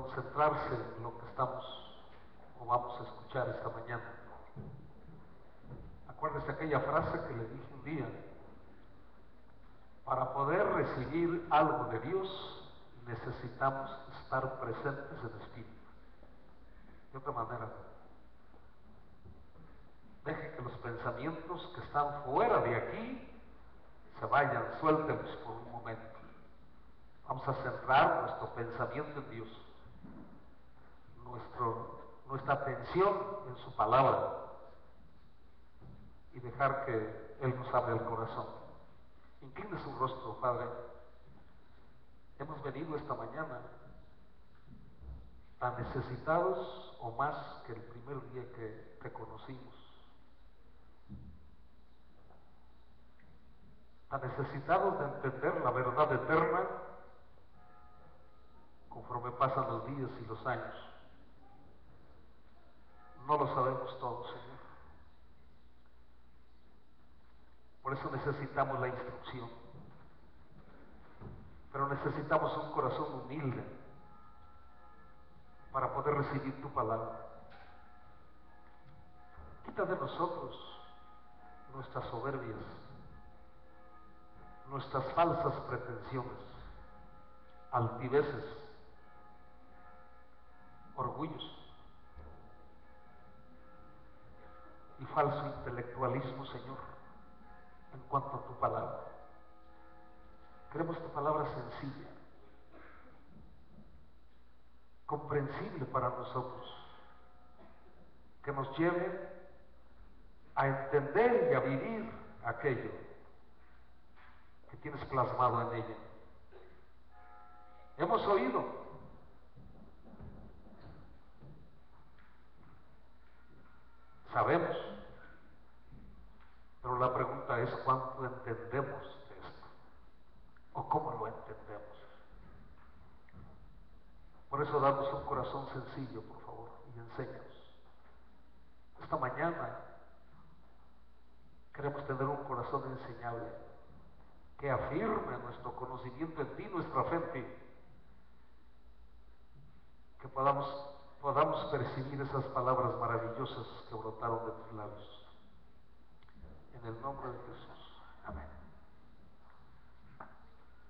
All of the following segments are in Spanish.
concentrarse en lo que estamos o vamos a escuchar esta mañana. Acuérdese aquella frase que le dije un día: para poder recibir algo de Dios necesitamos estar presentes en espíritu. De otra manera, deje que los pensamientos que están fuera de aquí se vayan, suéltenlos por un momento. Vamos a centrar nuestro pensamiento en Dios, nuestra atención en su palabra, y dejar que Él nos abra el corazón. Incline su rostro, Padre. Hemos venido esta mañana tan necesitados o más que el primer día que te conocimos, tan necesitados de entender la verdad eterna conforme pasan los días y los años. No lo sabemos todo, Señor. Por eso necesitamos la instrucción, pero necesitamos un corazón humilde para poder recibir tu palabra. Quita de nosotros nuestras soberbias, nuestras falsas pretensiones, altiveces, orgullos y falso intelectualismo, Señor, en cuanto a tu palabra. Queremos tu palabra sencilla, comprensible para nosotros, que nos lleve a entender y a vivir aquello que tienes plasmado en ella. Hemos oído, sabemos, pero la pregunta es ¿cuánto entendemos de esto? ¿O cómo lo entendemos? Por eso danos un corazón sencillo, por favor, y enséñanos. Esta mañana queremos tener un corazón enseñable, que afirme nuestro conocimiento en ti, nuestra fe en ti, que podamos percibir esas palabras maravillosas que brotaron de tus labios. En el nombre de Jesús. Amén.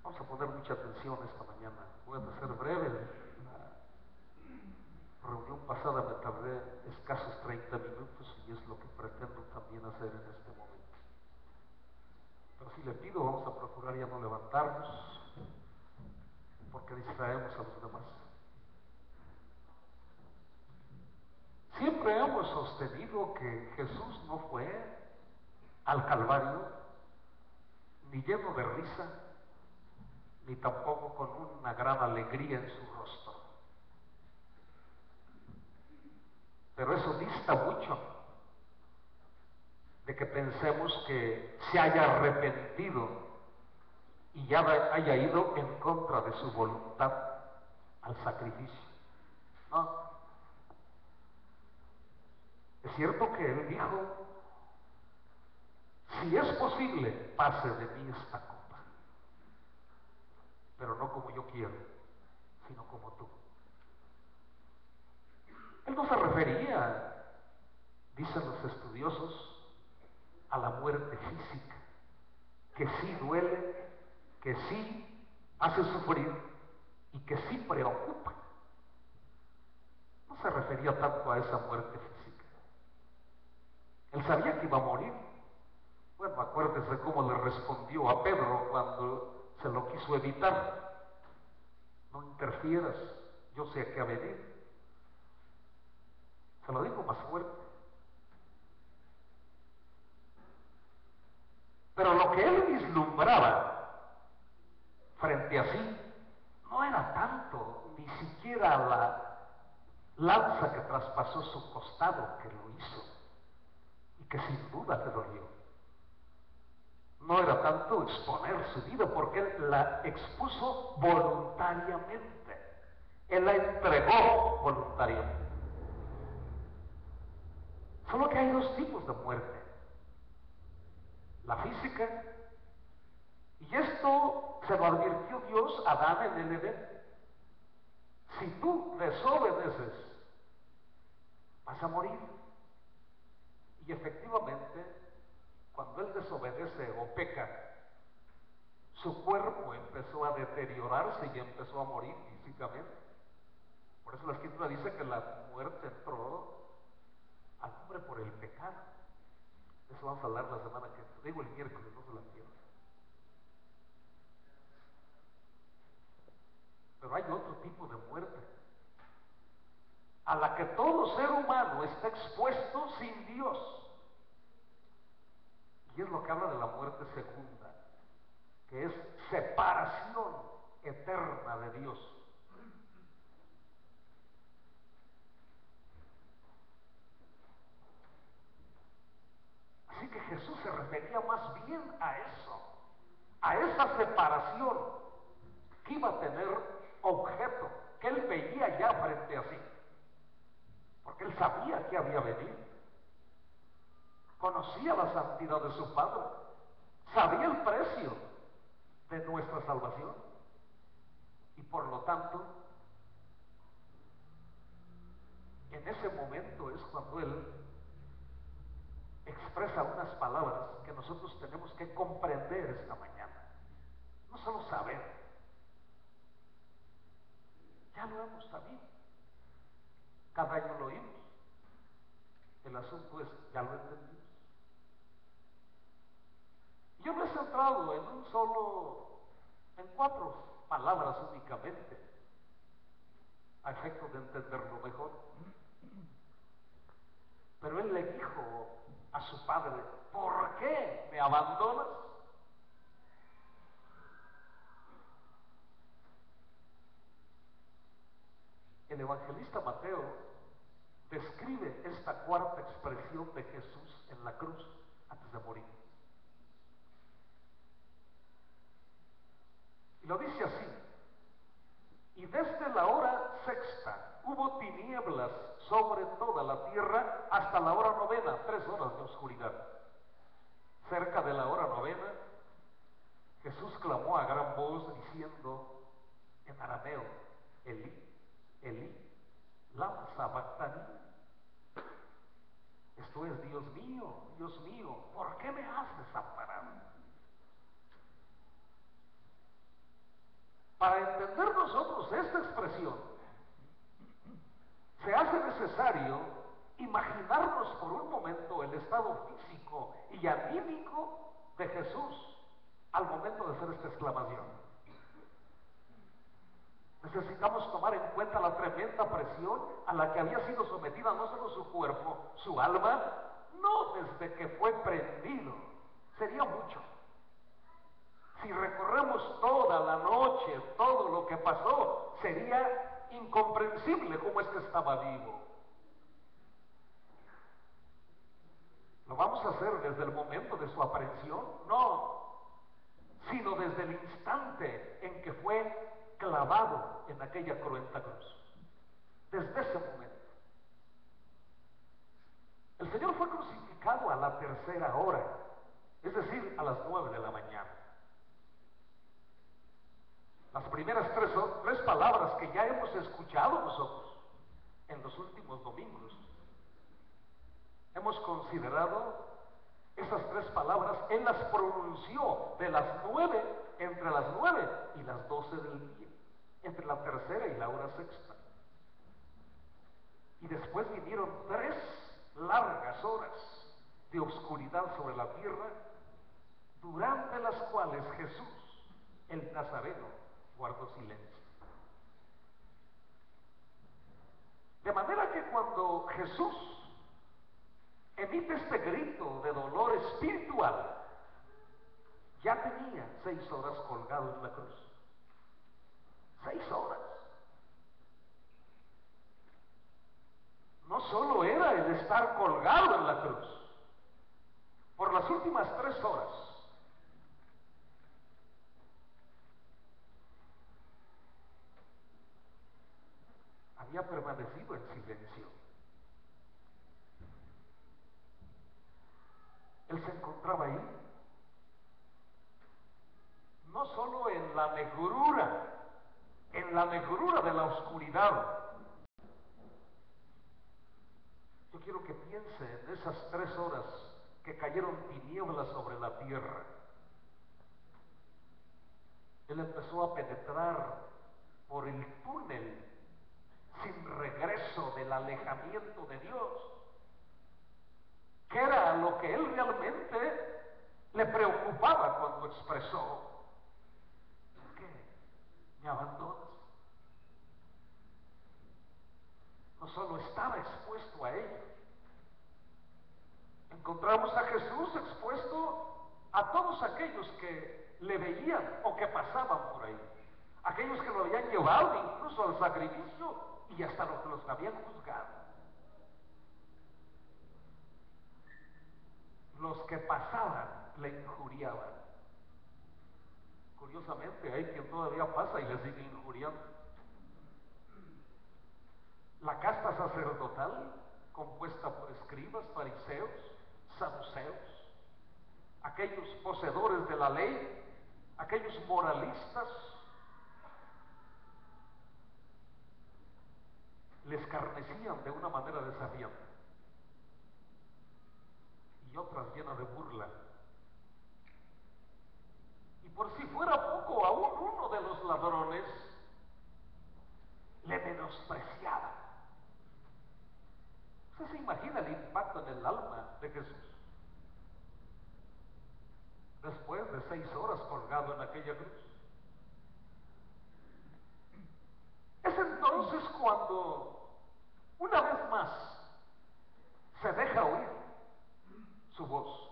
Vamos a poner mucha atención esta mañana. Voy a ser breve. La reunión pasada me tardé escasos 30 minutos y es lo que pretendo también hacer en este momento. Pero si le pido, vamos a procurar ya no levantarnos, porque distraemos a los demás. Siempre hemos sostenido que Jesús no fue al Calvario ni lleno de risa, ni tampoco con una gran alegría en su rostro. Pero eso dista mucho de que pensemos que se haya arrepentido y ya haya ido en contra de su voluntad al sacrificio. No. Es cierto que Él dijo: si es posible, pase de mí esta copa, pero no como yo quiero, sino como tú. Él no se refería, dicen los estudiosos, a la muerte física, que sí duele, que sí hace sufrir y que sí preocupa. No se refería tanto a esa muerte física. Él sabía que iba a morir. Bueno, acuérdese cómo le respondió a Pedro cuando se lo quiso evitar: no interfieras, yo sé a qué ha venido. Se lo dijo más fuerte. Pero lo que él vislumbraba frente a sí no era tanto, ni siquiera la lanza que traspasó su costado, que lo hizo y que sin duda le dolió. No era tanto exponer su vida, porque él la expuso voluntariamente, él la entregó voluntariamente. Solo que hay dos tipos de muerte: la física, y esto se lo advirtió Dios a Adán en el Edén: si tú desobedeces, vas a morir. Y efectivamente, cuando él desobedece o peca, su cuerpo empezó a deteriorarse y empezó a morir físicamente. Por eso la Escritura dice que la muerte entró al hombre por el pecado. Eso vamos a hablar la semana que digo el miércoles, no se la pierdan. Pero hay otro tipo de muerte a la que todo ser humano está expuesto sin Dios. Y es lo que habla de la muerte segunda, que es separación eterna de Dios. Así que Jesús se refería más bien a eso, a esa separación que iba a tener objeto, que él veía ya frente a sí, porque él sabía que había venido, conocía la santidad de su Padre, sabía el precio de nuestra salvación, y por lo tanto, en ese momento es cuando él expresa unas palabras que nosotros tenemos que comprender esta mañana, no solo saber, ya lo hemos sabido, cada año lo oímos, el asunto es, ya lo entendimos. Yo me he centrado en 4 palabras únicamente, a efecto de entenderlo mejor. Pero él le dijo a su padre, ¿por qué me abandonas? El evangelista Mateo describe esta cuarta expresión de Jesús en la cruz antes de morir. Y lo dice así: y desde la hora sexta hubo tinieblas sobre toda la tierra hasta la hora novena, 3 horas de oscuridad. Cerca de la hora novena, Jesús clamó a gran voz diciendo en arameo, Elí, Elí, lama sabactani. Esto es, Dios mío, ¿por qué me has desamparado? Para entender nosotros esta expresión, se hace necesario imaginarnos por un momento el estado físico y anímico de Jesús al momento de hacer esta exclamación. Necesitamos tomar en cuenta la tremenda presión a la que había sido sometida no solo su cuerpo, su alma, no desde que fue prendido, sería mucho. Si recorremos toda la noche, todo lo que pasó, sería incomprensible cómo es que estaba vivo. ¿Lo vamos a hacer desde el momento de su aprehensión? No, sino desde el instante en que fue clavado en aquella cruenta cruz. Desde ese momento. El Señor fue crucificado a la 3ª hora, es decir, a las 9 de la mañana. Las primeras 3 palabras que ya hemos escuchado nosotros en los últimos domingos, hemos considerado esas 3 palabras, Él las pronunció de las 9, entre las 9 y las 12 del día, entre la 3ª y la hora sexta. Y después vinieron 3 largas horas de oscuridad sobre la tierra, durante las cuales Jesús, el Nazareno, guardó silencio. De manera que cuando Jesús emite este grito de dolor espiritual, ya tenía 6 horas colgado en la cruz. 6 horas. No solo era el estar colgado en la cruz, por las últimas 3 horas había permanecido en silencio. Él se encontraba ahí, no solo en la negrura, en la negrura de la oscuridad. Yo quiero que piense en esas 3 horas que cayeron tinieblas sobre la tierra. Él empezó a penetrar por el túnel sin regreso del alejamiento de Dios, que era lo que él realmente le preocupaba cuando expresó: ¿por qué me abandonas? No solo estaba expuesto a ello, encontramos a Jesús expuesto a todos aquellos que le veían o que pasaban por ahí, aquellos que lo habían llevado incluso al sacrificio y hasta los que los habían juzgado. Los que pasaban le injuriaban. Curiosamente, hay quien todavía pasa y le sigue injuriando. La casta sacerdotal, compuesta por escribas, fariseos, saduceos, aquellos poseedores de la ley, aquellos moralistas, les escarnecían de una manera desafiante, y otras llenas de burla. Y por si fuera poco, aún uno de los ladrones le menospreciaba. ¿Usted se imagina el impacto en el alma de Jesús? Después de 6 horas colgado en aquella cruz. Es entonces cuando, una vez más, se deja oír su voz.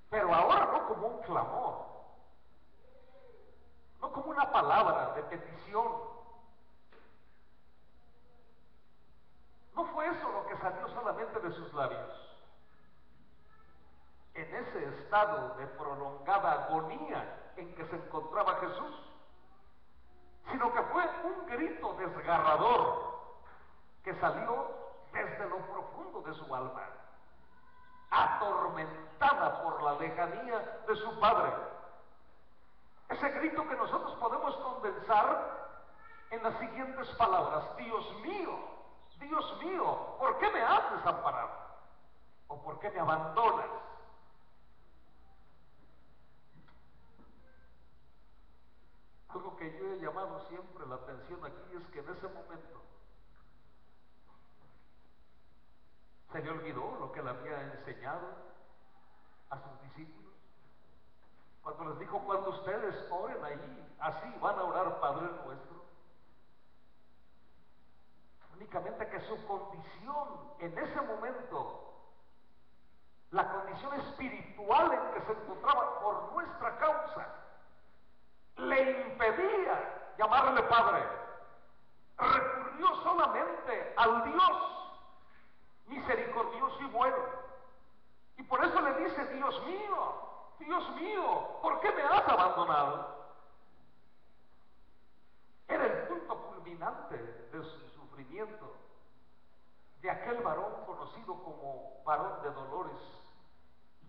Pero ahora no como un clamor, no como una palabra de petición. No fue eso lo que salió solamente de sus labios. En ese estado de prolongada agonía en que se encontraba Jesús, sino que fue un grito desgarrador que salió desde lo profundo de su alma, atormentada por la lejanía de su Padre. Ese grito que nosotros podemos condensar en las siguientes palabras: Dios mío, ¿por qué me has desamparado? ¿O por qué me abandonas? Algo que yo he llamado siempre la atención aquí es que en ese momento se le olvidó lo que le había enseñado a sus discípulos. Cuando les dijo: cuando ustedes oren allí, así van a orar, Padre nuestro. Únicamente que su condición en ese momento, la condición espiritual en que se encontraba por nuestra causa, le impedía llamarle Padre. Recurrió solamente al Dios misericordioso y bueno, y por eso le dice: Dios mío, ¿por qué me has abandonado? Era el punto culminante de su sufrimiento, de aquel varón conocido como varón de dolores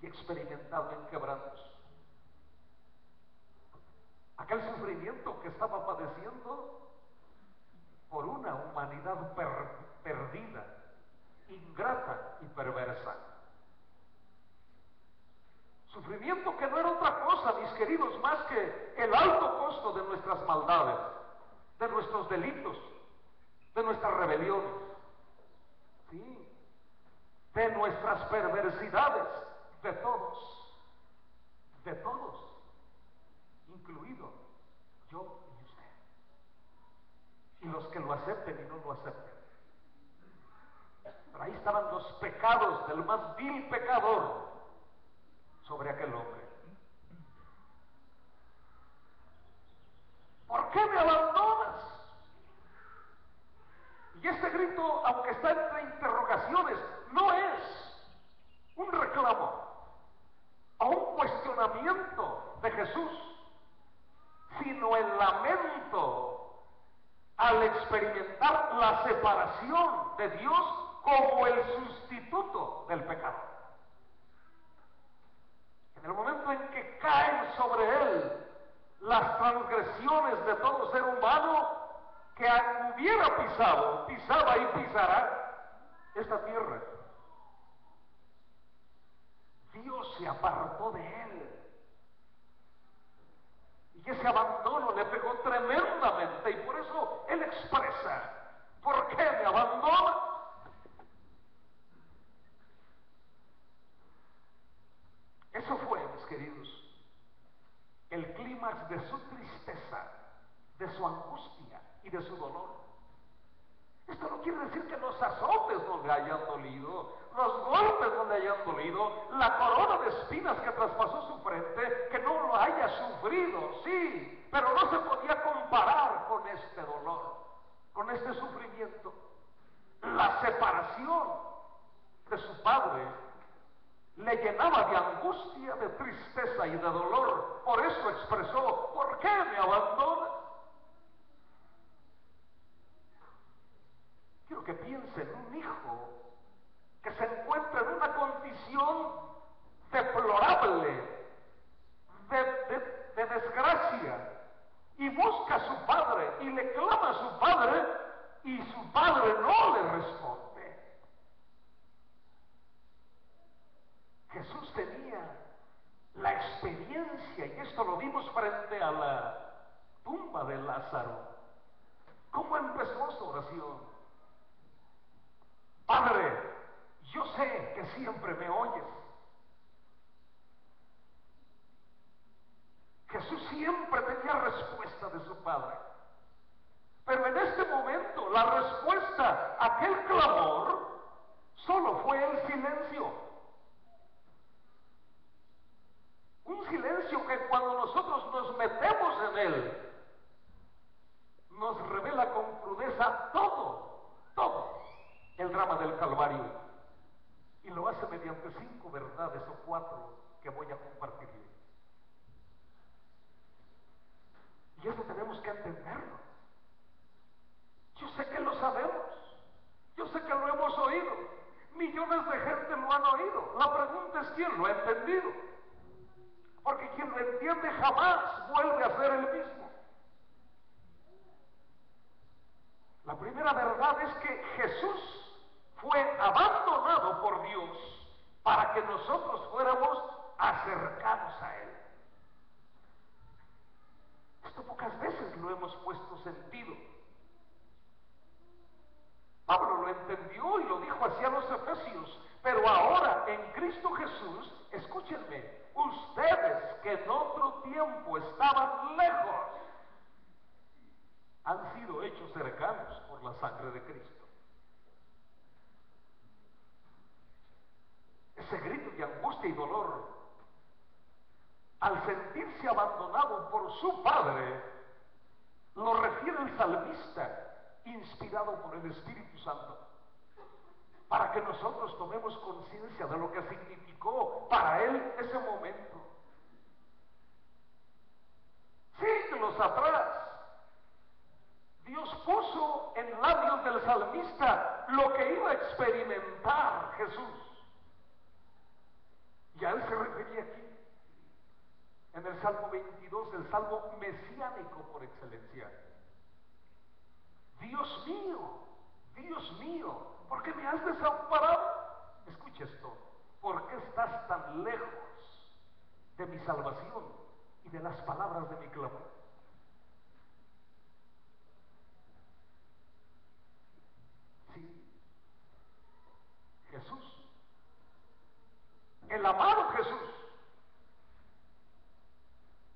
y experimentado en quebrantos. Aquel sufrimiento que estaba padeciendo por una humanidad perdida, ingrata y perversa. Sufrimiento que no era otra cosa, mis queridos, más que el alto costo de nuestras maldades, de nuestros delitos, de nuestras rebeliones, ¿sí?, de nuestras perversidades, de todos, incluido yo y usted, y los que lo acepten y no lo acepten. Pero ahí estaban los pecados del más vil pecador sobre aquel hombre. ¿Por qué me abandonas? Y este grito, aunque está entre interrogaciones, no es un reclamo o un cuestionamiento de Jesús, sino el lamento al experimentar la separación de Dios como el sustituto del pecado. En el momento en que caen sobre él las transgresiones de todo ser humano, que hubiera pisado, pisaba y pisará esta tierra. Dios se apartó de él. Y ese abandono le pegó tremendamente, y por eso él expresa: ¿por qué me abandona? Eso fue, mis queridos, el clímax de su tristeza, de su angustia y de su dolor. Esto no quiere decir que los azotes no le hayan dolido, los golpes no le hayan dolido, la corona de espinas que traspasó su frente, que no lo haya sufrido, sí, pero no se podía comparar con este dolor, con este sufrimiento. La separación de su padre le llenaba de angustia, de tristeza y de dolor. Por eso expresó: ¿por qué me abandona? Quiero que piensen en un hijo que se encuentra en una condición deplorable, de desgracia, y busca a su padre y le clama a su padre, y su padre no le responde. Jesús tenía la experiencia, y esto lo vimos frente a la tumba de Lázaro. ¿Cómo empezó su oración? Padre, yo sé que siempre me oyes. Jesús siempre tenía respuesta de su Padre. Pero en este momento la respuesta a aquel clamor solo fue el silencio. Un silencio que cuando nosotros nos metemos en él, nos revela con crudeza todo el drama del Calvario. Y lo hace mediante 5 verdades o 4 que voy a compartirle. Y eso tenemos que entenderlo. Yo sé que lo sabemos. Yo sé que lo hemos oído. Millones de gente lo han oído. La pregunta es: ¿quién lo ha entendido? Porque quien lo entiende jamás vuelve a ser el mismo. La primera verdad es que Jesús fue abandonado por Dios para que nosotros fuéramos acercados a Él. Esto pocas veces lo hemos puesto sentido. Pablo lo entendió y lo dijo hacia los Efesios: pero ahora en Cristo Jesús, escúchenme, ustedes que en otro tiempo estaban lejos, han sido hechos cercanos por la sangre de Cristo. Ese grito de angustia y dolor, al sentirse abandonado por su Padre, lo refiere el salmista, inspirado por el Espíritu Santo, para que nosotros tomemos conciencia de lo que significó para él ese momento. Siglos atrás, Dios puso en labios del salmista lo que iba a experimentar Jesús. Y a él se refería aquí, en el Salmo 22, el salmo mesiánico por excelencia. Dios mío, ¿por qué me has desamparado? Escucha esto: ¿por qué estás tan lejos de mi salvación y de las palabras de mi clamor? Sí, Jesús, el amado Jesús,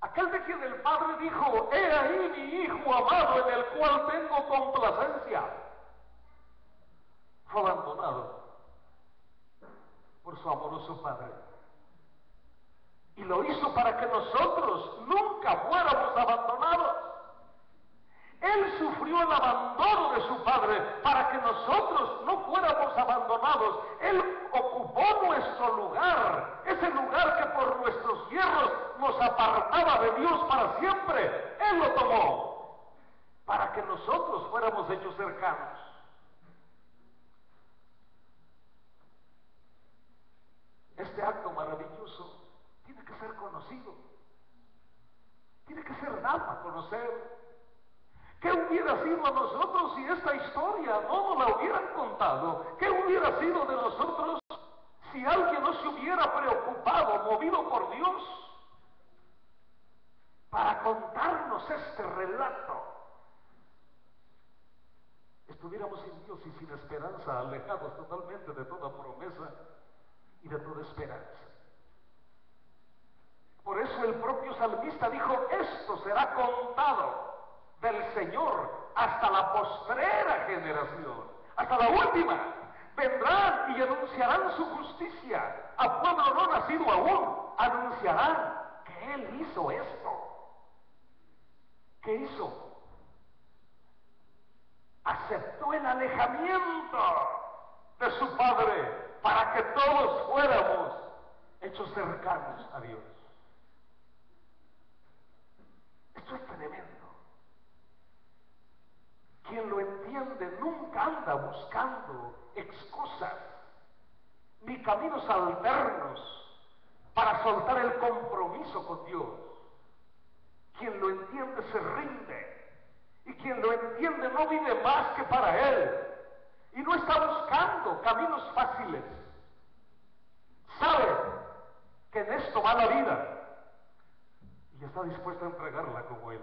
aquel de quien el Padre dijo: he ahí mi Hijo amado en el cual tengo complacencia, fue abandonado por su amoroso Padre. Y lo hizo para que nosotros nunca fuéramos abandonados. Él sufrió el abandono de su Padre para que nosotros no fuéramos abandonados. Él ocupó nuestro lugar, ese lugar que por nuestros hierros nos apartaba de Dios para siempre. Él lo tomó para que nosotros fuéramos hechos cercanos. Este acto maravilloso tiene que ser conocido, tiene que ser dado a conocer. ¿Qué hubiera sido a nosotros si esta historia no nos la hubieran contado? ¿Qué hubiera sido de nosotros si alguien no se hubiera preocupado, movido por Dios, para contarnos este relato? Estuviéramos sin Dios y sin esperanza, alejados totalmente de toda promesa y de toda esperanza. Por eso el propio salmista dijo: esto será contado del Señor hasta la postrera generación, hasta la última. Vendrán y anunciarán su justicia a pueblo no nacido aún. Anunciarán que Él hizo esto. ¿Qué hizo? Aceptó el alejamiento de su Padre para que todos fuéramos hechos cercanos a Dios. Esto es tremendo. Quien lo entiende nunca anda buscando excusas ni caminos alternos para soltar el compromiso con Dios. Quien lo entiende se rinde. Y quien lo entiende no vive más que para Él. Y no está buscando caminos fáciles. Sabe que en esto va la vida. Y está dispuesto a entregarla como Él.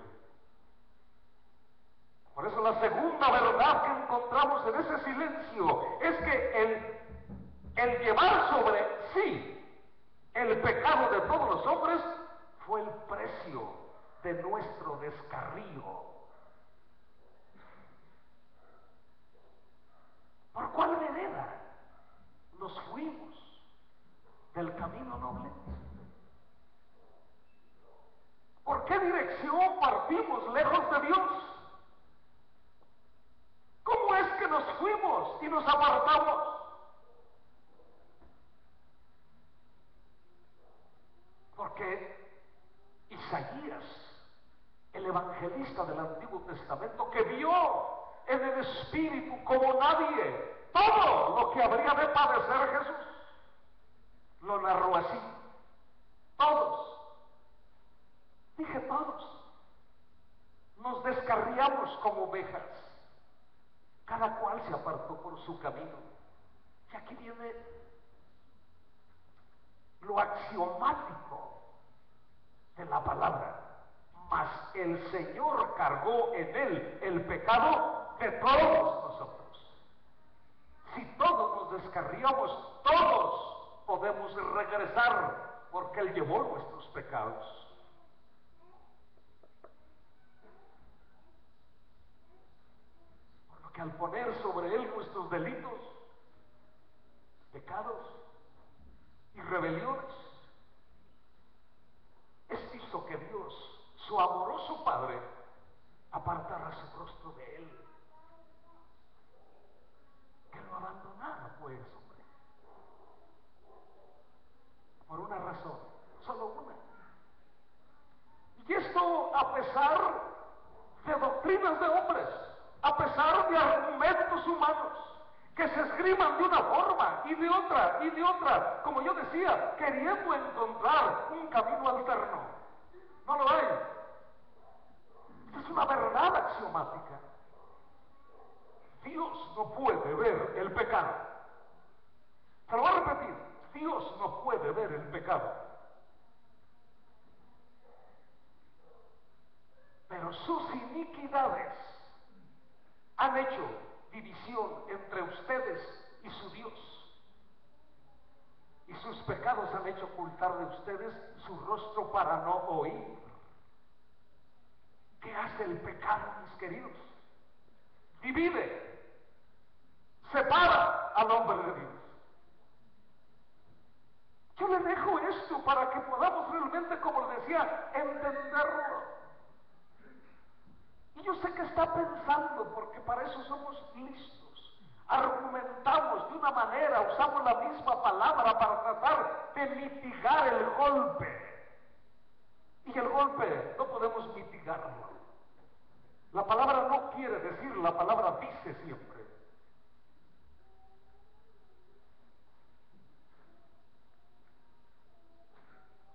Por eso la segunda verdad que encontramos en ese silencio es que el llevar sobre sí el pecado de todos los hombres fue el precio de nuestro descarrío. ¿Por cuál vereda nos fuimos del camino noble? ¿Por qué dirección partimos lejos de Dios? ¿Cómo es que nos fuimos y nos apartamos? Porque Isaías, el evangelista del Antiguo Testamento, que vio en el Espíritu como nadie todo lo que habría de padecer Jesús, lo narró así. Todos, dije todos, nos descarriamos como ovejas, cada cual se apartó por su camino. Y aquí viene lo axiomático de la palabra: mas el Señor cargó en Él el pecado de todos nosotros. Si todos nos descarriamos, todos podemos regresar, porque Él llevó nuestros pecados. Por lo que al poner sobre Él nuestros delitos, pecados y rebeliones, esto hizo que Dios, su amoroso Padre, apartara su rostro de Él, que lo abandonara, pues, hombre, por una razón, solo una. Y esto a pesar de doctrinas de hombres, a pesar de argumentos humanos que se esgriman de una forma y de otra, como yo decía, queriendo encontrar un camino alterno. No lo hay. Esta es una verdad axiomática. Dios no puede ver el pecado. Te lo voy a repetir: Dios no puede ver el pecado. Pero sus iniquidades han hecho división entre ustedes y su Dios. Y sus pecados han hecho ocultar de ustedes su rostro para no oír. ¿Qué hace el pecado, mis queridos? Divide, separa al hombre de Dios. Yo le dejo esto para que podamos realmente, como le decía, entenderlo. Y yo sé que está pensando, porque para eso somos listos. Argumentamos de una manera, usamos la misma palabra para tratar de mitigar el golpe. Y el golpe no podemos mitigarlo. La palabra no quiere decir, la palabra dice siempre.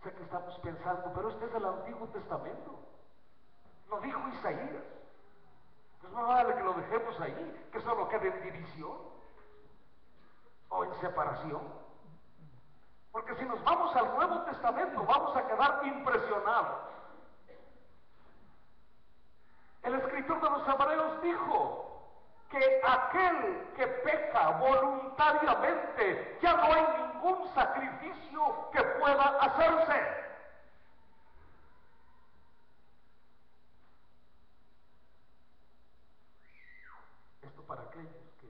Sé que estamos pensando, pero este es el Antiguo Testamento. Lo dijo Isaías. Pues dejemos ahí, que solo quede en división o en separación. Porque si nos vamos al Nuevo Testamento, vamos a quedar impresionados. El escritor de los Hebreos dijo que aquel que peca voluntariamente, ya no hay ningún sacrificio que pueda hacerse. Esto para aquellos que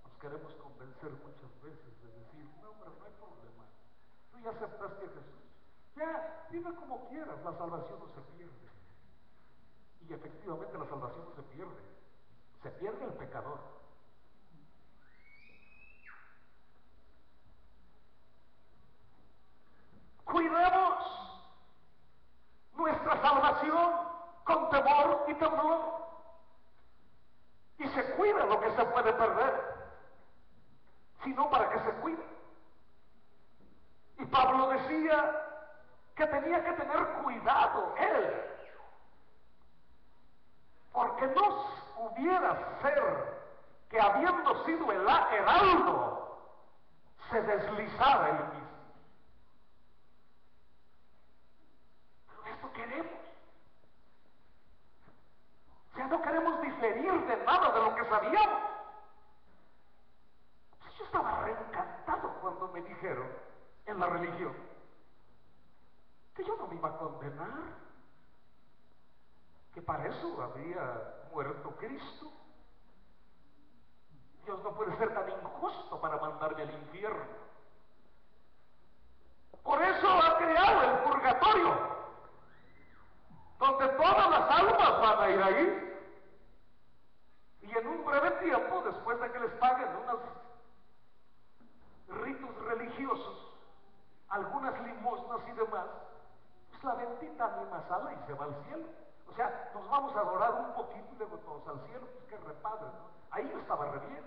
nos queremos convencer muchas veces de decir, no, hombre, no hay problema, tú ya aceptaste a Jesús, ya, dime como quieras, la salvación no se pierde. Y efectivamente la salvación no se pierde el pecador. Cuidemos nuestra salvación con temor y temblor. Y se cuida lo que se puede perder, sino para que se cuide. Y Pablo decía que tenía que tener cuidado él, porque no hubiera ser que habiendo sido el heraldo, se deslizara él mismo. Pero esto queremos. Ya no queremos diferir de nada de lo que sabíamos. Yo estaba reencantado cuando me dijeron en la religión que yo no me iba a condenar, que para eso había muerto Cristo. Dios no puede ser tan injusto para mandarme al infierno. Por eso ha creado el purgatorio, donde todas las almas van a ir ahí. Y en un breve tiempo, después de que les paguen unos ritos religiosos, algunas limosnas y demás, pues la bendita anima sale y se va al cielo. O sea, nos vamos a adorar un poquito y luego todos al cielo, pues qué repadre, ¿no? Ahí yo estaba re bien.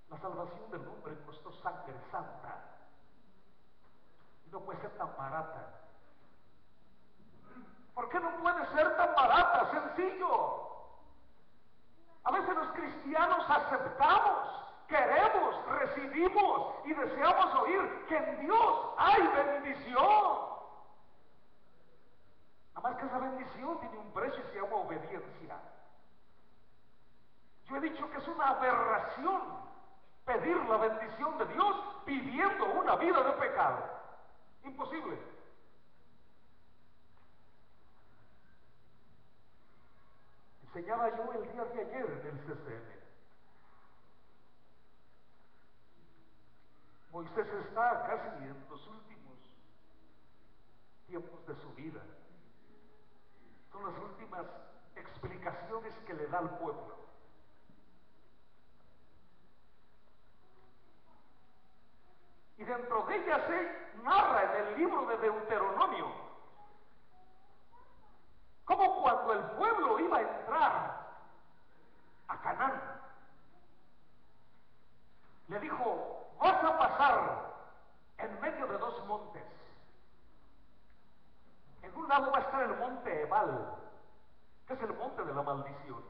La salvación del hombre costó sangre santa. Y no puede ser tan barata. ¿Por qué no puede ser tan barata? Sencillo. A veces los cristianos aceptamos, queremos, recibimos y deseamos oír que en Dios hay bendición. Nada más que esa bendición tiene un precio y se llama obediencia. Yo he dicho que es una aberración pedir la bendición de Dios viviendo una vida de pecado. Imposible. Enseñaba yo el día de ayer en el CCM. Moisés está casi en los últimos tiempos de su vida. Son las últimas explicaciones que le da al pueblo. Y dentro de ellas se narra en el libro de Deuteronomio cómo cuando el pueblo iba a entrar a Canaán, le dijo, vas a pasar en medio de dos montes. En un lado va a estar el monte Ebal, que es el monte de la maldición,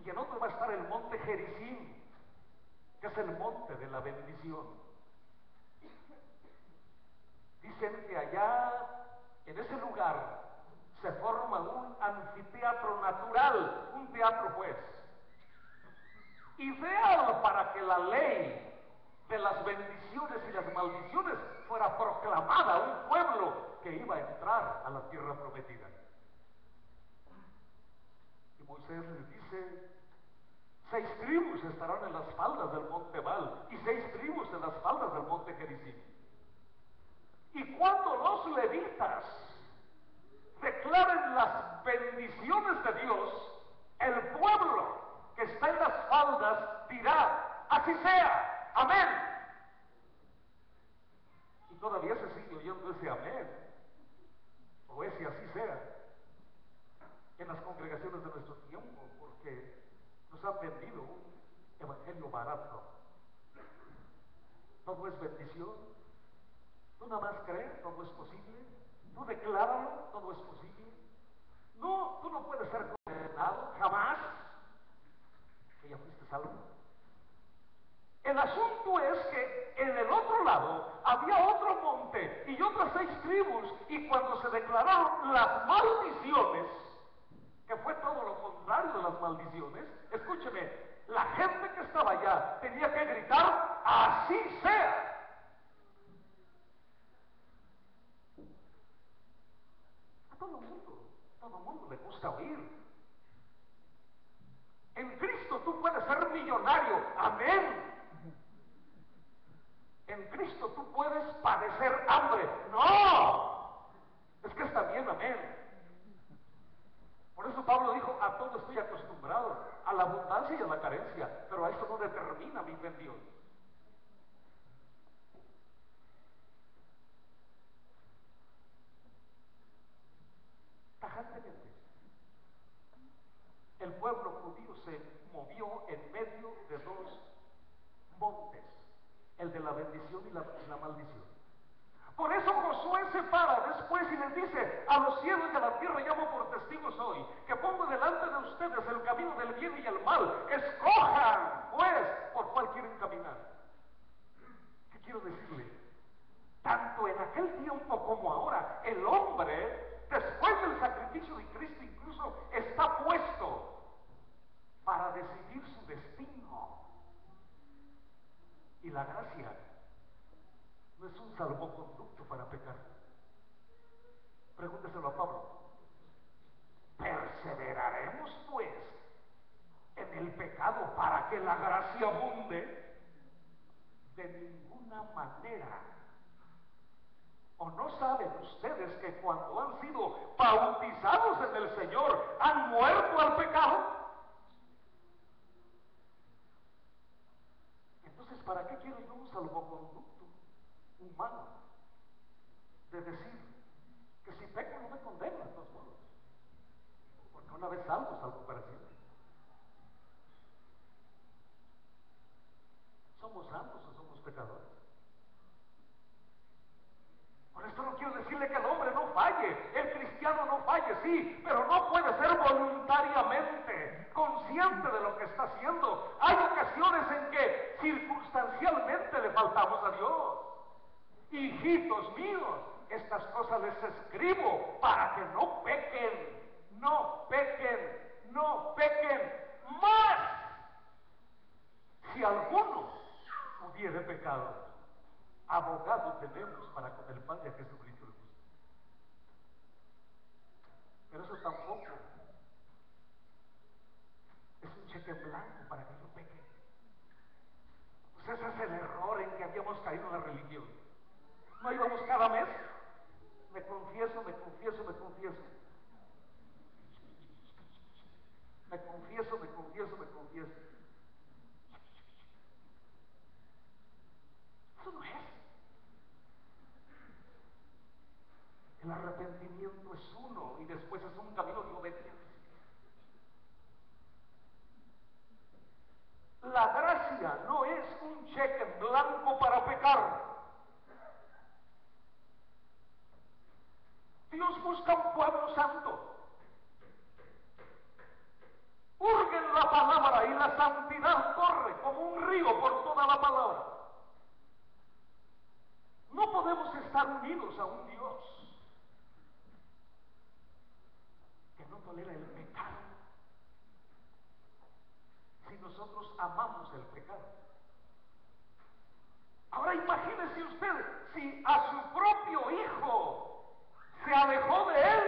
y en otro va a estar el monte Gerizim, que es el monte de la bendición. Dicen que allá, en ese lugar, se forma un anfiteatro natural, un teatro pues, ideal para que la ley de las bendiciones y las maldiciones fuera proclamada a un pueblo que iba a entrar a la tierra prometida. Y Moisés les dice, 6 tribus estarán en las faldas del monte Ebal y 6 tribus en las faldas del monte Gerizim. Y cuando los levitas declaren las bendiciones de Dios, el pueblo que está en las faldas dirá, así sea, amén. Y todavía se sigue oyendo ese amén, o ese así sea, en las congregaciones de nuestro tiempo, porque nos han vendido un evangelio barato. Todo es es bendición. Tú nada más crees, todo es posible. Tú decláralo, todo es posible. No, tú no puedes ser condenado, jamás, que ya fuiste salvo. El asunto es que en el otro lado había otro monte y otras 6 tribus, y cuando se declararon las maldiciones, que fue todo lo contrario de las maldiciones, escúcheme, la gente que estaba allá tenía que gritar, así sea. A todo mundo le gusta oír. En Cristo tú puedes ser millonario, amén. En Cristo tú puedes padecer hambre, no. Es que está bien, amén. Por eso Pablo dijo, a todo estoy acostumbrado, a la abundancia y a la carencia, pero a eso no determina mi fe en Dios. Tajantemente, el pueblo judío se movió en medio de 2 montes, el de la bendición y la maldición. Por eso Josué se para después y les dice, a los cielos y a la tierra llamo por testigos hoy, que pongo delante de ustedes el camino del bien y el mal. Escojan, pues, por cuál quieren caminar. ¿Qué quiero decirle? Tanto en aquel tiempo como ahora, el hombre, después del sacrificio de Cristo, incluso está puesto para decidir su destino. Y la gracia no es un salvoconducto para pecar. Pregúnteselo a Pablo. ¿Perseveraremos pues en el pecado para que la gracia abunde? De ninguna manera. ¿O no saben ustedes que cuando han sido bautizados en el Señor han muerto al pecado? Entonces, ¿para qué quiero yo un salvoconducto humano de decir que si peco no me condeno de todos modos? Porque una vez salvo para siempre. ¿Somos santos o somos pecadores? Por esto no quiero decirle que el hombre no falle, el cristiano no falle, sí, pero no puede ser voluntariamente consciente de lo que está haciendo. Hay ocasiones en que circunstancialmente le faltamos a Dios. Hijitos míos, estas cosas les escribo para que no pequen, no pequen, no pequen más. Si alguno hubiere pecado, abogado tenemos para con el Padre, a Jesucristo el justo. Pero eso tampoco es un cheque en blanco para que yo peque. Pues ese es el error en que habíamos caído en la religión. No íbamos cada mes, me confieso, me confieso, me confieso. Me confieso, me confieso, me confieso. Eso no es. El arrepentimiento es uno y después es un camino de obediencia. La gracia no es un cheque en blanco para pecar. Dios busca un pueblo santo. Hurguen la palabra y la santidad corre como un río por toda la palabra. No podemos estar unidos a un Dios que no tolera el pecado si nosotros amamos el pecado. Ahora imagínese usted si a su propio hijo se alejó de él,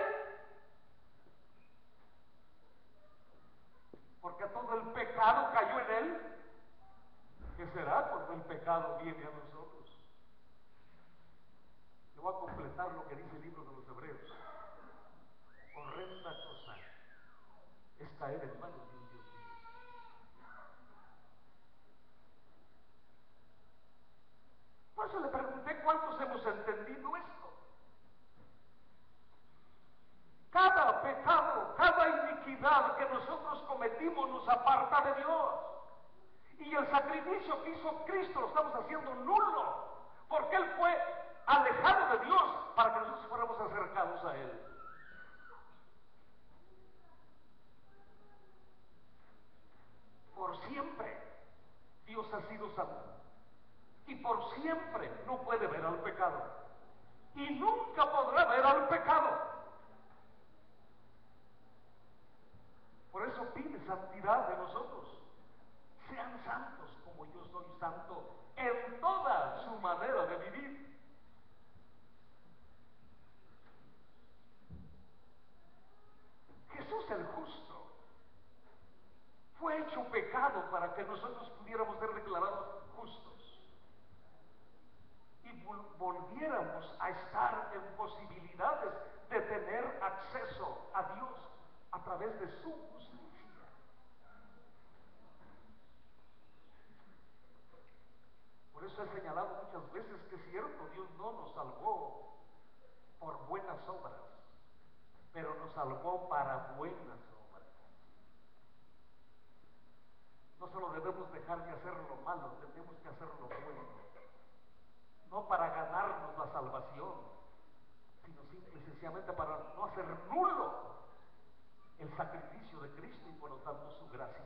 porque todo el pecado cayó en él. ¿Qué será cuando el pecado viene a nosotros? Yo voy a completar lo que dice el libro de los Hebreos. Horrenda cosa es caer en manos de un Dios vivo. Por eso le pregunté cuántos hemos entendido esto. Cada pecado, cada iniquidad que nosotros cometimos nos aparta de Dios. Y el sacrificio que hizo Cristo lo estamos haciendo nulo. alejado de Dios para que nosotros fuéramos acercados a Él. Por siempre Dios ha sido santo y por siempre no puede ver al pecado y nunca podrá ver al pecado. Por eso pide santidad de nosotros. Sean santos como yo soy santo en toda su manera de vivir. Jesús el justo fue hecho pecado para que nosotros pudiéramos ser declarados justos y volviéramos a estar en posibilidades de tener acceso a Dios a través de su justicia. Por eso he señalado muchas veces que es cierto, Dios no nos salvó por buenas obras, pero nos salvó para buenas obras. No solo debemos dejar de hacer lo malo, tenemos que hacer lo bueno. No para ganarnos la salvación, sino simple y sencillamente para no hacer nulo el sacrificio de Cristo y por lo tanto su gracia.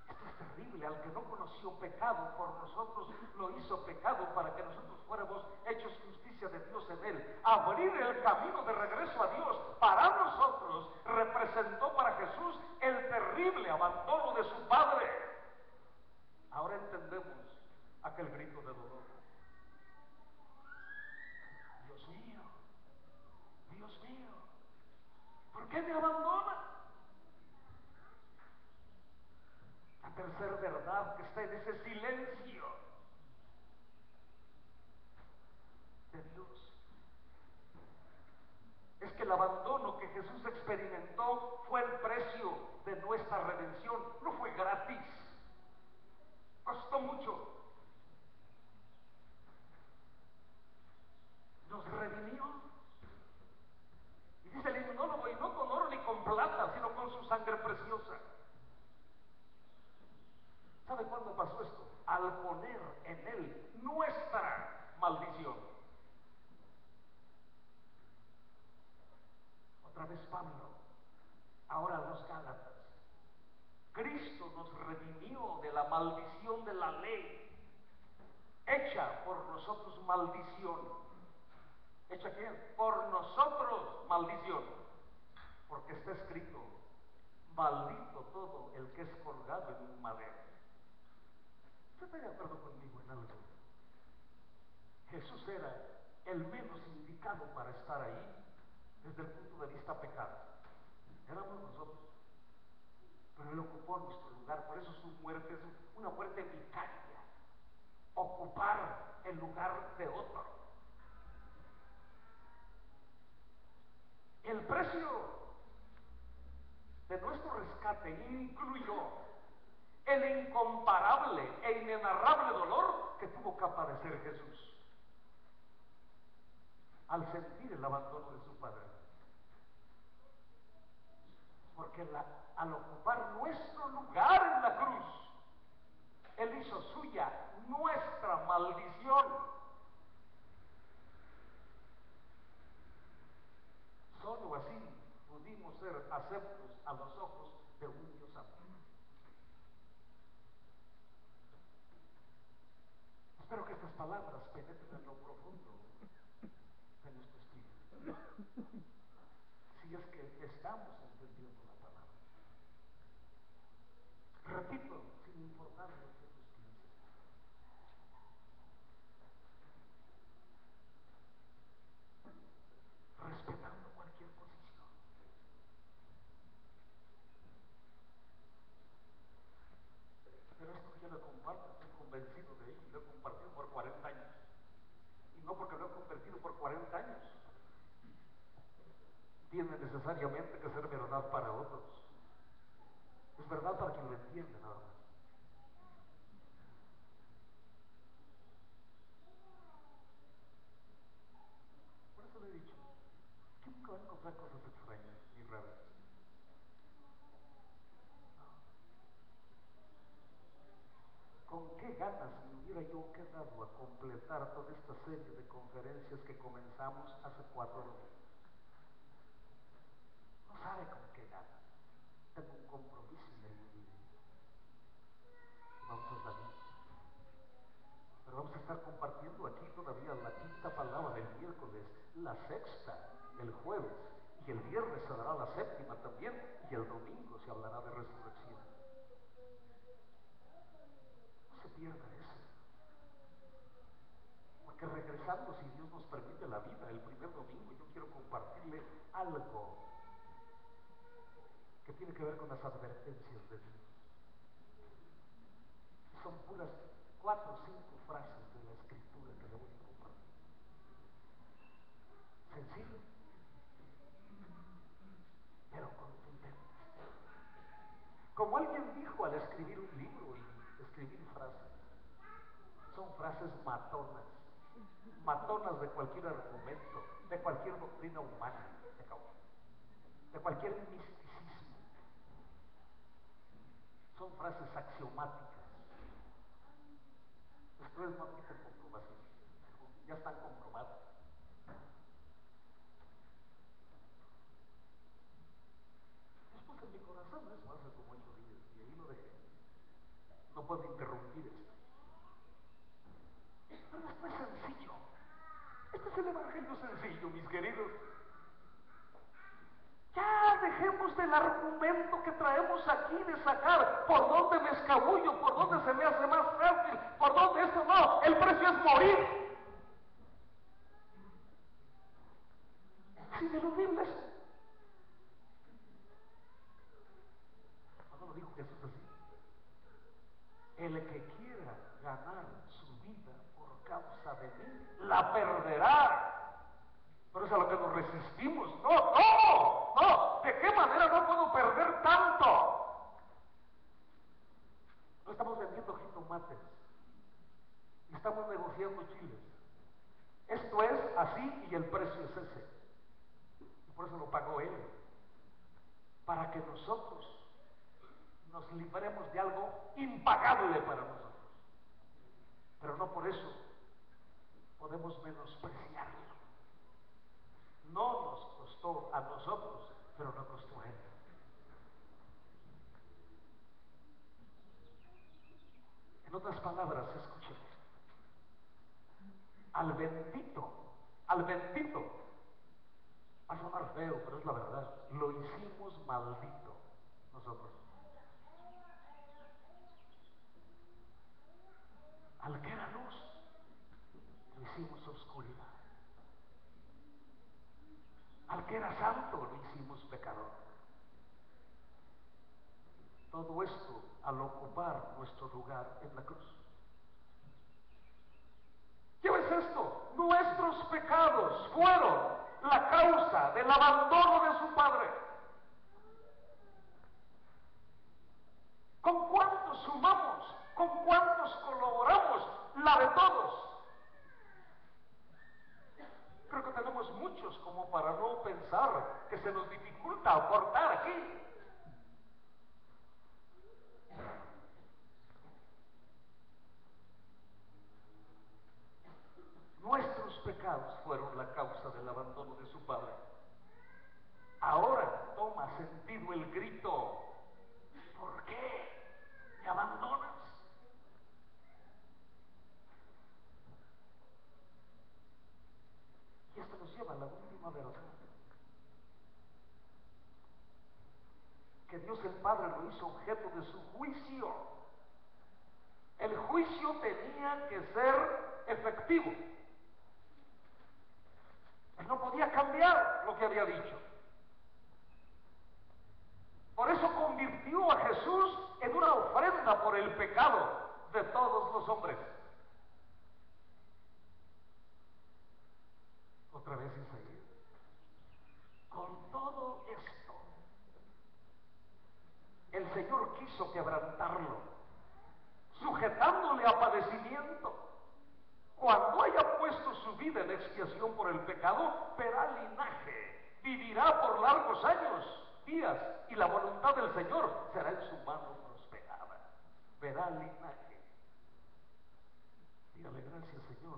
Esto es terrible. Al que no conoció pecado, por nosotros lo hizo pecado para que nosotros fuéramos hechos justicia de Dios en él. Abrir el camino de regreso a Dios para nosotros representó para Jesús el terrible abandono de su Padre. Ahora entendemos aquel grito de dolor. Dios mío, Dios mío, ¿por qué me abandona? La tercera verdad que está en ese silencio de Dios es que el abandono que Jesús experimentó fue el precio de nuestra redención. No fue gratis, costó mucho. Nos redimió. Y dice el himnólogo, y no con oro ni con plata, sino con su sangre preciosa. ¿Sabe cuándo pasó esto? Al poner en él nuestra maldición. Otra vez Pablo, ahora los Gálatas. Cristo nos redimió de la maldición de la ley, hecha por nosotros maldición. ¿Hecha quién? Por nosotros maldición. Porque está escrito, maldito todo el que es colgado en un madero. ¿Usted está de acuerdo conmigo en algo? Jesús era el menos indicado para estar ahí desde el punto de vista pecado. Éramos nosotros. Pero Él ocupó nuestro lugar. Por eso su muerte es una muerte vicaria. Ocupar el lugar de otro. El precio de nuestro rescate incluyó el incomparable e inenarrable dolor que tuvo que padecer Jesús al sentir el abandono de su Padre. Porque al ocupar nuestro lugar en la cruz, Él hizo suya nuestra maldición. Solo así pudimos ser aceptos a los ojos de un Dios santo. Espero que estas palabras penetren en lo profundo de nuestro espíritu. Si es que estamos entendiendo la palabra. Repito, sin importar lo que otros piensen. Respetando cualquier posición. Pero esto que yo le comparto, estoy convencido de ello, lo he compartido por 40 años. Y no porque lo he convertido por 40 años, tiene necesariamente que ser verdad para otros. Es verdad para quien lo entiende nada más. Por eso le he dicho que nunca va a encontrar cosas extrañas ni raras. No. ¿Con qué ganas me hubiera yo quedado a completar toda esta serie de conferencias que comenzamos hace 4 domingos. No sabe con qué ganas. Tengo un compromiso ineligible. Vamos a salir. Pero vamos a estar compartiendo aquí todavía la quinta palabra del miércoles, la sexta el jueves, y el viernes se dará la séptima también, y el domingo se hablará de resurrección. No se pierda eso. Porque regresando, si Dios nos permite la vida, el primer domingo yo quiero compartirle algo que tiene que ver con las advertencias de Dios. Son puras 4 o 5 frases de la Escritura que le voy a compartir. Sencillo, pero contundente. Como alguien dijo al escribir un libro y escribir frases, son frases matonas, matonas de cualquier argumento, de cualquier doctrina humana, de cualquier misticismo. Son frases axiomáticas. Después no admiten comprobación, ya están comprobadas. Después en mi corazón eso hace como 8 días y ahí lo dejé. No puedo interrumpir esto. Pero esto es sencillo. Este es el evangelio sencillo, mis queridos. Ya dejemos del argumento que traemos aquí de sacar por dónde me escabullo, por dónde se me hace más fácil, por dónde esto no. El precio es morir. Es ineludible eso. No lo dijo Jesús así. El que quiera ganar su vida por causa de mí, la perderá. Pero es a lo que nos resistimos. No. ¿De qué manera no puedo perder tanto? No estamos vendiendo jitomates. Estamos negociando chiles. Esto es así y el precio es ese. Y por eso lo pagó Él. Para que nosotros nos libremos de algo impagable para nosotros. Pero no por eso podemos menospreciarlo. No nos costó a nosotros, pero no costó a Él. En otras palabras, escuchen esto. Al bendito, va a sonar feo, pero es la verdad, lo hicimos maldito nosotros. Al que era luz, lo hicimos oscuridad. Al que era santo, lo hicimos pecador. Todo esto al ocupar nuestro lugar en la cruz. ¿Qué es esto? Nuestros pecados fueron la causa del abandono de su Padre. ¿Con cuántos sumamos? ¿Con cuántos colaboramos? La de todos. Creo que tenemos muchos como para no pensar que se nos dificulta aportar aquí. Nuestros pecados fueron la causa del abandono de su Padre. Ahora toma sentido el grito: ¿por qué me abandonas? Y esto nos lleva a la última verdad. Que Dios el Padre lo hizo objeto de su juicio. El juicio tenía que ser efectivo. Él no podía cambiar lo que había dicho. Por eso convirtió a Jesús en una ofrenda por el pecado de todos los hombres. Otra vez Isaías. Con todo esto, el Señor quiso quebrantarlo, sujetándole a padecimiento. Cuando haya puesto su vida en expiación por el pecado, verá linaje, vivirá por largos días, y la voluntad del Señor será en su mano prosperada. Verá linaje. Dígale gracias, Señor,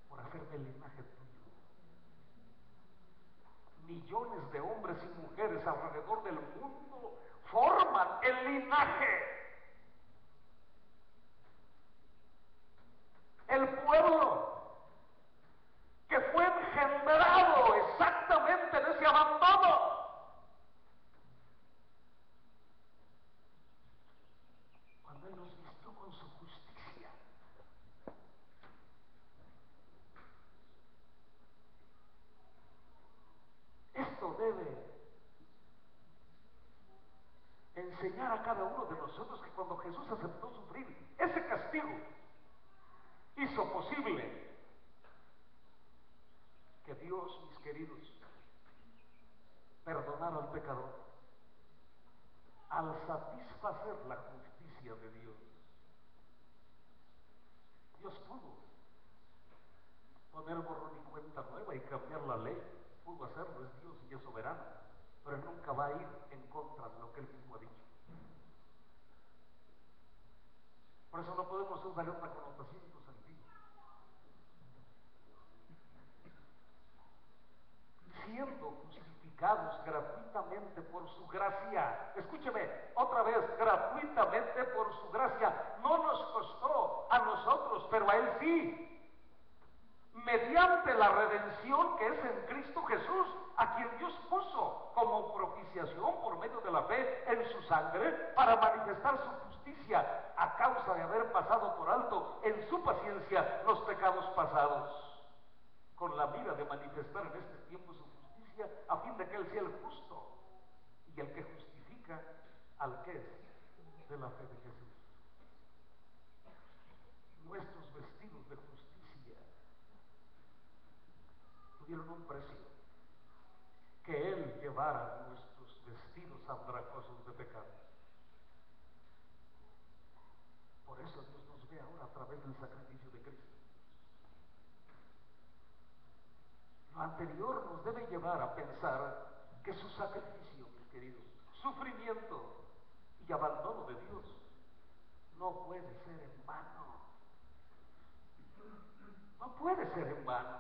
por hacerme el linaje tuyo. Millones de hombres y mujeres alrededor del mundo forman el linaje, el pueblo que fue engendrado exactamente en ese abandono. Cuando Él nos vistió con su justicia. Esto debe enseñar a cada uno de nosotros que cuando Jesús aceptó sufrir ese castigo, hizo posible que Dios, mis queridos, perdonara al pecador al satisfacer la justicia de Dios. Dios pudo poner borrón y cuenta nueva y cambiar la ley, pudo hacerlo, es Dios y es soberano, pero Él nunca va a ir en contra de lo que Él mismo ha dicho. Por eso no podemos darle una connotación sentido. Siendo justificados gratuitamente por su gracia, escúcheme otra vez, gratuitamente por su gracia, no nos costó a nosotros, pero a Él sí, mediante la redención que es en Cristo Jesús, a quien Dios puso como propiciación por medio de la fe en su sangre, para manifestar su justicia a causa de haber pasado por alto en su paciencia los pecados pasados, con la mira de manifestar en este tiempo su justicia, a fin de que Él sea el justo y el que justifica al que es de la fe de Jesús. Nuestros vestidos de justicia tuvieron un precio: que Él llevara nuestros vestidos andrajosos de pecado. Por eso Dios nos ve ahora a través del sacrificio de Cristo. Lo anterior nos debe llevar a pensar que su sacrificio, mis queridos, sufrimiento y abandono de Dios no puede ser en vano. No puede ser en vano.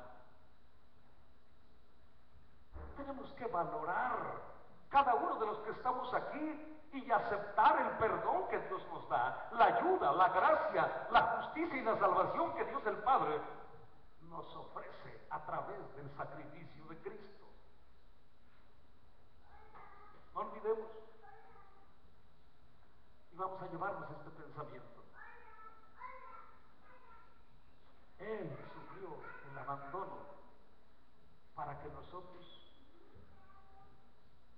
Tenemos que valorar cada uno de los que estamos aquí y aceptar el perdón que Dios nos da, la ayuda, la gracia, la justicia y la salvación que Dios el Padre nos ofrece a través del sacrificio de Cristo. No olvidemos, y vamos a llevarnos este pensamiento: Él sufrió el abandono para que nosotros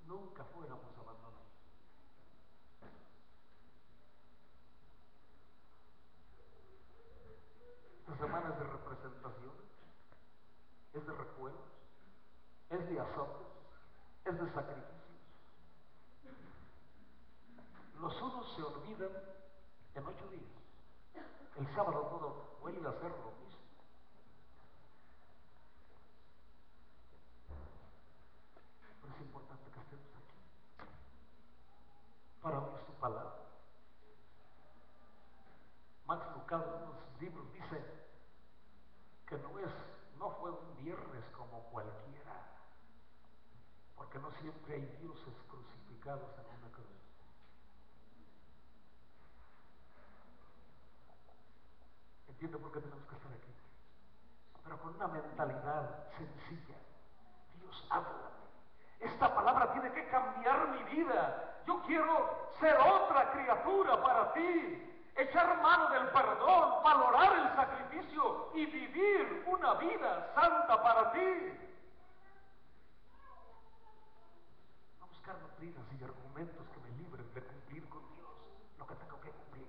nunca fuéramos abandonados. Esta semana es de representación, es de recuerdos, es de azotes, es de sacrificios. Los unos se olvidan en 8 días, el sábado todo vuelve a ser lo mismo. Pero es importante que estemos aquí para oír su palabra. Max Lucado en los libros dice que no fue un viernes como cualquiera, porque no siempre hay dioses crucificados en una cruz. ¿Entiende por qué tenemos que estar aquí? Pero con una mentalidad sencilla. Dios, háblame. Esta palabra tiene que cambiar mi vida. Yo quiero ser otra criatura para ti. Echar mano del perdón, valorar el sacrificio y vivir una vida santa para ti. No buscar doctrinas y argumentos que me libren de cumplir con Dios lo que tengo que cumplir.